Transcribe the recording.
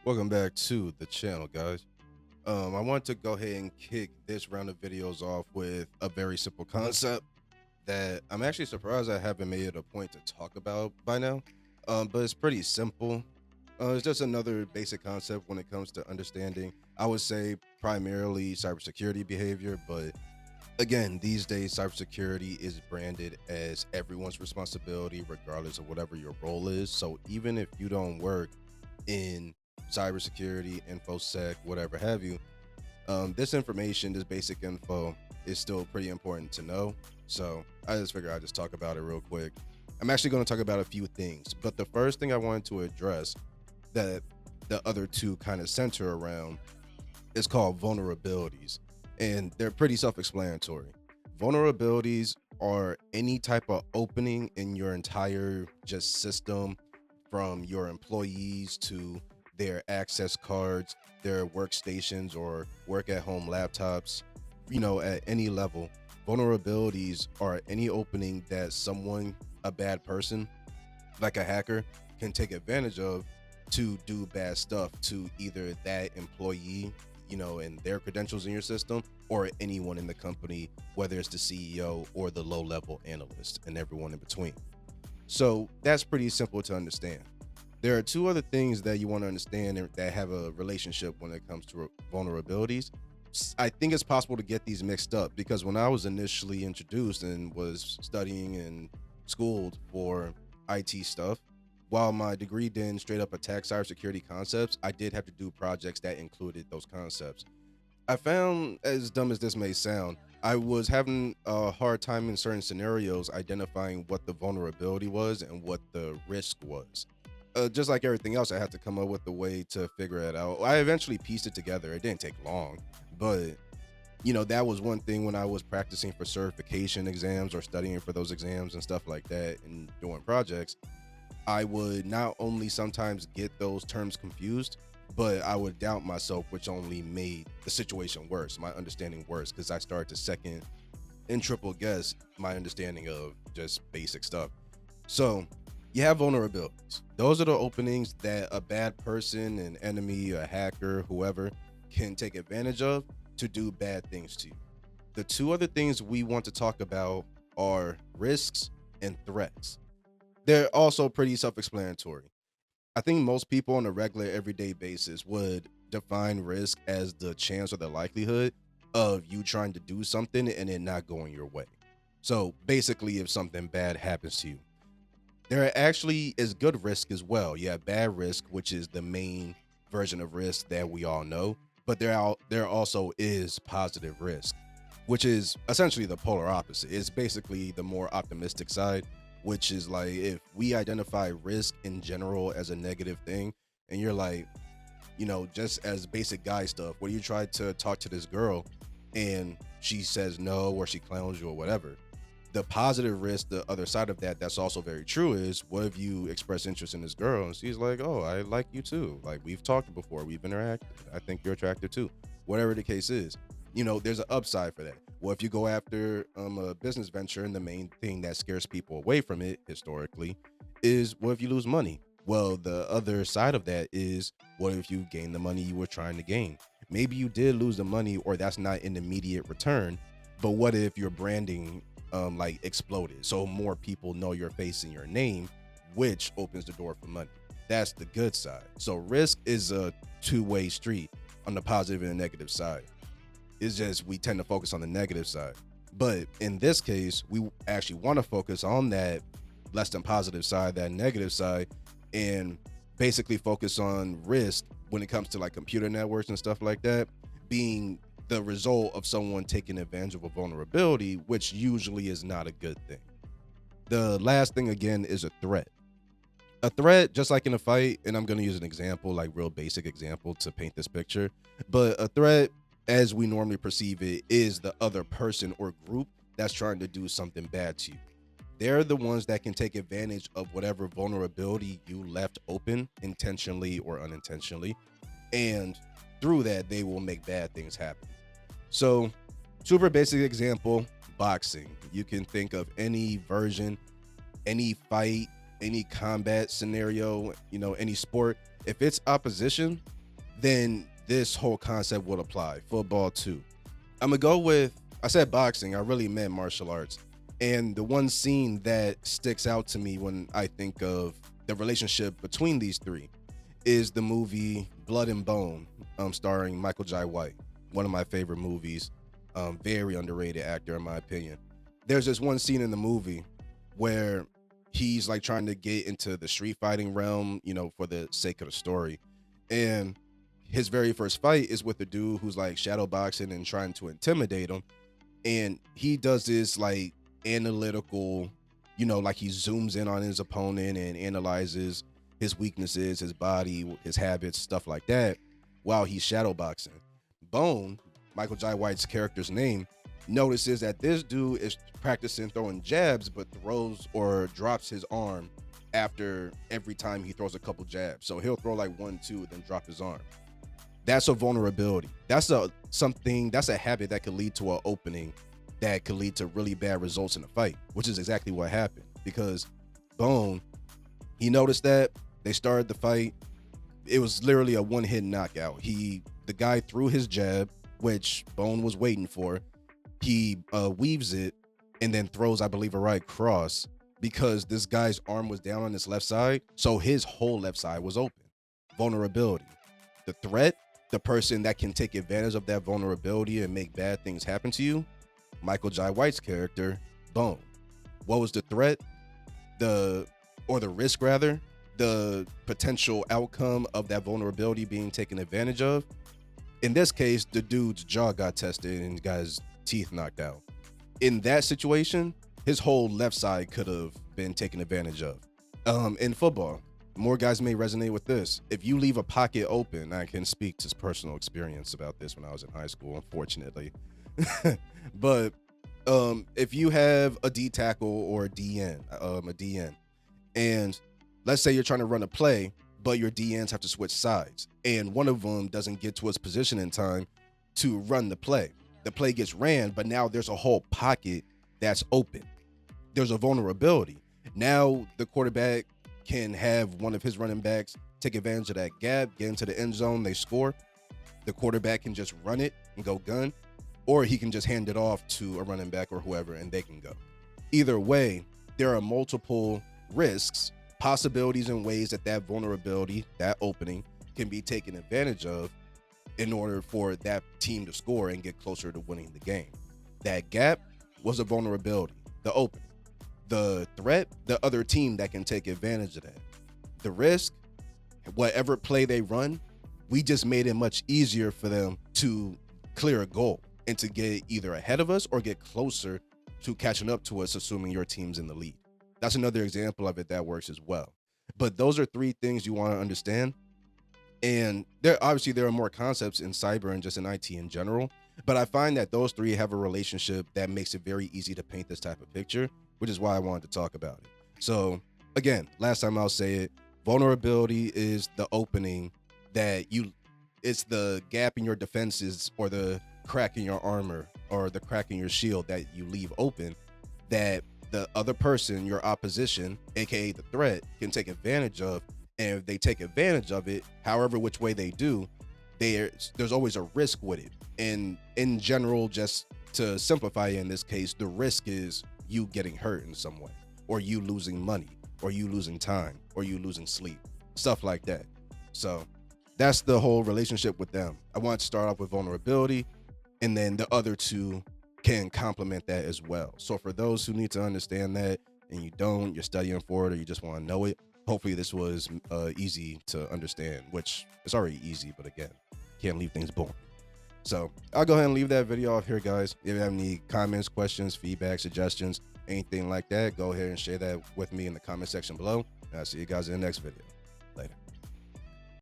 Welcome back to the channel, guys. I want to go ahead and kick this round of videos off with a very simple concept that I'm actually surprised I haven't made it a point to talk about by now. But it's pretty simple. It's just another basic concept when it comes to understanding, I would say, primarily cybersecurity behavior. But again, these days, cybersecurity is branded as everyone's responsibility, regardless of whatever your role is. So even if you don't work in cybersecurity, infosec, whatever have you, this information, this basic info, is still pretty important to know. So I just figured I'd just talk about it real quick. I'm actually going to talk about a few things, but the first thing I wanted to address that the other two kind of center around is called vulnerabilities, and they're pretty self-explanatory. Vulnerabilities are any type of opening in your entire just system, from your employees to their access cards, their workstations or work at home laptops, at any level. Vulnerabilities are any opening that someone, a bad person, like a hacker, can take advantage of to do bad stuff to either that employee, and their credentials in your system, or anyone in the company, whether it's the CEO or the low level analyst and everyone in between. So that's pretty simple to understand. There are two other things that you want to understand that have a relationship when it comes to vulnerabilities. I think it's possible to get these mixed up because when I was initially introduced and was studying and schooled for IT stuff, while my degree didn't straight up attack cybersecurity concepts, I did have to do projects that included those concepts. I found, as dumb as this may sound, I was having a hard time in certain scenarios identifying what the vulnerability was and what the risk was. Just like everything else, I had to come up with a way to figure it out. I eventually pieced it together. It didn't take long, but that was one thing when I was practicing for certification exams or studying for those exams and stuff like that and doing projects. I would not only sometimes get those terms confused, but I would doubt myself, which only made the situation worse, my understanding worse, because I started to second and triple guess my understanding of just basic stuff. So you have vulnerabilities. Those are the openings that a bad person, an enemy, a hacker, whoever, can take advantage of to do bad things to you. The two other things we want to talk about are risks and threats. They're also pretty self-explanatory. I think most people on a regular everyday basis would define risk as the chance or the likelihood of you trying to do something and it not going your way. So basically, if something bad happens to you, there actually is good risk as well. You have bad risk, which is the main version of risk that we all know, but there also is positive risk, which is essentially the polar opposite. It's basically the more optimistic side, which is like if we identify risk in general as a negative thing, and you're like, just as basic guy stuff, where you try to talk to this girl and she says no or she clowns you or whatever. The positive risk, the other side of that, that's also very true, is what if you express interest in this girl and she's like, oh, I like you too. Like, we've talked before, we've interacted. I think you're attractive too. Whatever the case is, there's an upside for that. Well, if you go after a business venture and the main thing that scares people away from it historically is, what if you lose money? Well, the other side of that is, what if you gain the money you were trying to gain? Maybe you did lose the money, or that's not an immediate return, but what if your branding like exploded, so more people know your face and your name, which opens the door for money? That's the good side. So risk is a two-way street on the positive and negative side. It's just we tend to focus on the negative side, but in this case we actually want to focus on that less than positive side, that negative side, and basically focus on risk when it comes to like computer networks and stuff like that being the result of someone taking advantage of a vulnerability, which usually is not a good thing. The last thing again is a threat. A threat, just like in a fight, and I'm going to use an example, like real basic example to paint this picture, but a threat as we normally perceive it is the other person or group that's trying to do something bad to you. They're the ones that can take advantage of whatever vulnerability you left open, intentionally or unintentionally, and through that they will make bad things happen. So, super basic example, boxing. You can think of any version, any fight, any combat scenario, any sport. If it's opposition, then this whole concept would apply. Football too. I'm gonna go with, I said boxing, I really meant martial arts. And the one scene that sticks out to me when I think of the relationship between these three is the movie Blood and Bone, starring Michael Jai White. One of my favorite movies. Very underrated actor in my opinion. There's this one scene in the movie where he's like trying to get into the street fighting realm, for the sake of the story. And his very first fight is with a dude who's like shadow boxing and trying to intimidate him. And he does this like analytical, like he zooms in on his opponent and analyzes his weaknesses, his body, his habits, stuff like that, while he's shadow boxing. Bone, Michael Jai White's character's name, notices that this dude is practicing throwing jabs, but throws or drops his arm after every time he throws a couple jabs. So he'll throw like 1, 2, then drop his arm. That's a vulnerability. That's a habit that could lead to an opening that could lead to really bad results in a fight, which is exactly what happened. Because Bone, he noticed that, they started the fight. It was literally a one-hit knockout. The guy threw his jab, which Bone was waiting for. He weaves it and then throws, I believe, a right cross because this guy's arm was down on his left side. So his whole left side was open. Vulnerability. The threat, the person that can take advantage of that vulnerability and make bad things happen to you, Michael Jai White's character, Bone. What was the threat? The risk rather, the potential outcome of that vulnerability being taken advantage of. In this case, the dude's jaw got tested and got his teeth knocked out. In that situation, his whole left side could have been taken advantage of. In football, more guys may resonate with this. If you leave a pocket open, I can speak to personal experience about this when I was in high school, unfortunately. But if you have a D tackle or a DN, and let's say you're trying to run a play, but your DNs have to switch sides, and one of them doesn't get to its position in time to run the play. The play gets ran, but now there's a whole pocket that's open. There's a vulnerability. Now the quarterback can have one of his running backs take advantage of that gap, get into the end zone, they score. The quarterback can just run it and go gun, or he can just hand it off to a running back or whoever and they can go. Either way, there are multiple risks, possibilities, and ways that vulnerability, that opening, can be taken advantage of in order for that team to score and get closer to winning the game. That gap was a vulnerability, the opening. The threat, the other team that can take advantage of that. The risk, whatever play they run, we just made it much easier for them to clear a goal and to get either ahead of us or get closer to catching up to us, assuming your team's in the lead. That's another example of it that works as well. But those are three things you want to understand. And there are more concepts in cyber and just in IT in general. But I find that those three have a relationship that makes it very easy to paint this type of picture, which is why I wanted to talk about it. So again, last time I'll say it, vulnerability is the opening it's the gap in your defenses or the crack in your armor or the crack in your shield that you leave open that the other person, your opposition, aka the threat, can take advantage of. And if they take advantage of it, however which way they do, there's always a risk with it. And in general, just to simplify in this case, the risk is you getting hurt in some way, or you losing money, or you losing time, or you losing sleep, stuff like that. So that's the whole relationship with them. I want to start off with vulnerability, and then the other two can complement that as well. So for those who need to understand that and you're studying for it, or you just want to know it, hopefully this was easy to understand, which is already easy, but again, can't leave things boring. So I'll go ahead and leave that video off here, guys. If you have any comments, questions, feedback, suggestions, anything like that, go ahead and share that with me in the comment section below. And I'll see you guys in the next video.